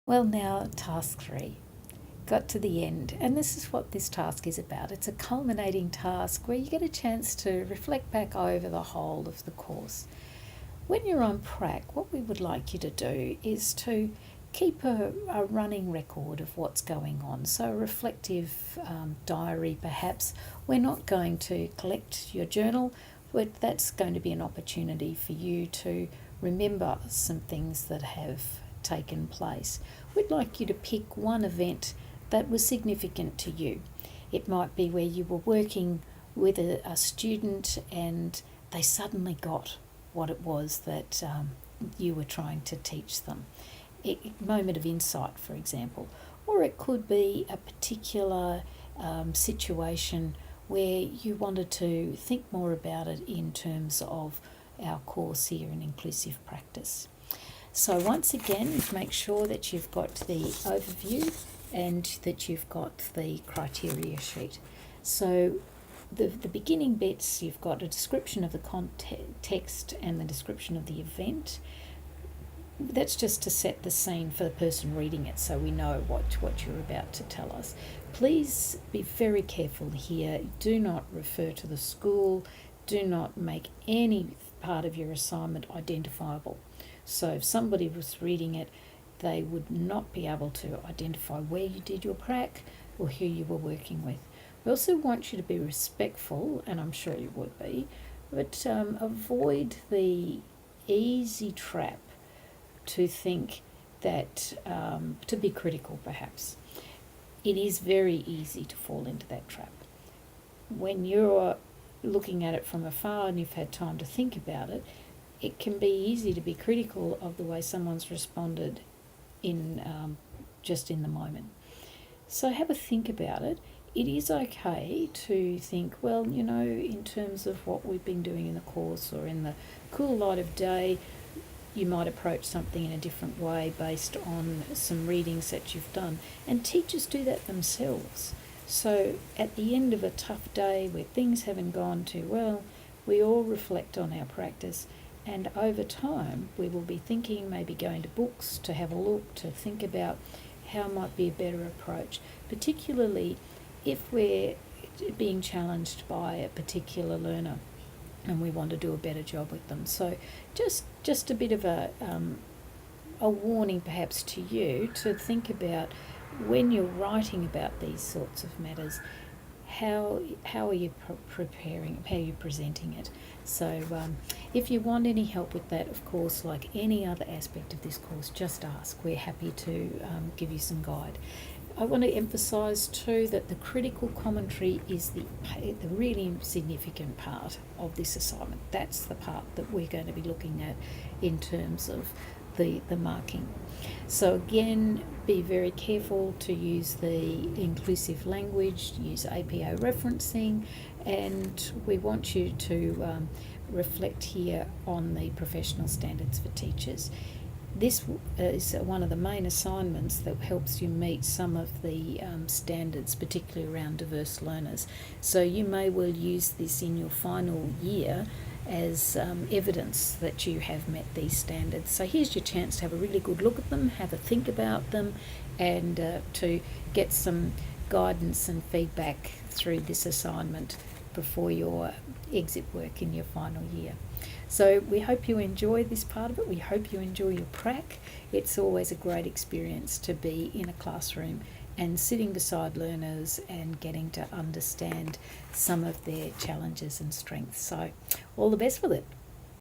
Well, now, task 3. Got to the end, and this is what this task is about. It's a culminating task where you get a chance to reflect back over the whole of the course. When you're on prac, what we would like you to do is to keep a running record of what's going on. So a reflective diary perhaps. We're not going to collect your journal, but that's going to be an opportunity for you to remember some things that have taken place. We'd like you to pick one event that was significant to you. It might be where you were working with a student and they suddenly got what it was that you were trying to teach them. A moment of insight, for example. Or it could be a particular situation where you wanted to think more about it in terms of our course here in Inclusive Practice. So once again, make sure that you've got the overview and that you've got the criteria sheet. So the beginning bits, you've got a description of the context and the description of the event. That's just to set the scene for the person reading it so we know what you're about to tell us. Please be very careful here. Do not refer to the school. Do not make any part of your assignment identifiable. So if somebody was reading it, they would not be able to identify where you did your prac or who you were working with. We also want you to be respectful, and I'm sure you would be, but avoid the easy trap to think that, to be critical perhaps. It is very easy to fall into that trap. When you're looking at it from afar and you've had time to think about it, it can be easy to be critical of the way someone's responded just in the moment. So have a think about it. It is okay to think, well, in terms of what we've been doing in the course or in the cool light of day, you might approach something in a different way based on some readings that you've done. And teachers do that themselves. So at the end of a tough day where things haven't gone too well, we all reflect on our practice. And over time, we will be thinking, maybe going to books to have a look, to think about how might be a better approach, particularly if we're being challenged by a particular learner and we want to do a better job with them. So just a bit of a warning perhaps to you to think about when you're writing about these sorts of matters, how are you preparing, how are you presenting it? So if you want any help with that, of course, like any other aspect of this course, just ask. We're happy to give you some guide. I want to emphasise too that the critical commentary is the really significant part of this assignment. That's the part that we're going to be looking at in terms of the marking. So again, be very careful to use the inclusive language, use APO referencing, and we want you to reflect here on the professional standards for teachers. This is one of the main assignments that helps you meet some of the standards, particularly around diverse learners. So you may well use this in your final year as evidence that you have met these standards. So here's your chance to have a really good look at them, have a think about them, and to get some guidance and feedback through this assignment before your exit work in your final year. So we hope you enjoy this part of it. We hope you enjoy your prac. It's always a great experience to be in a classroom and sitting beside learners and getting to understand some of their challenges and strengths. So all the best with it.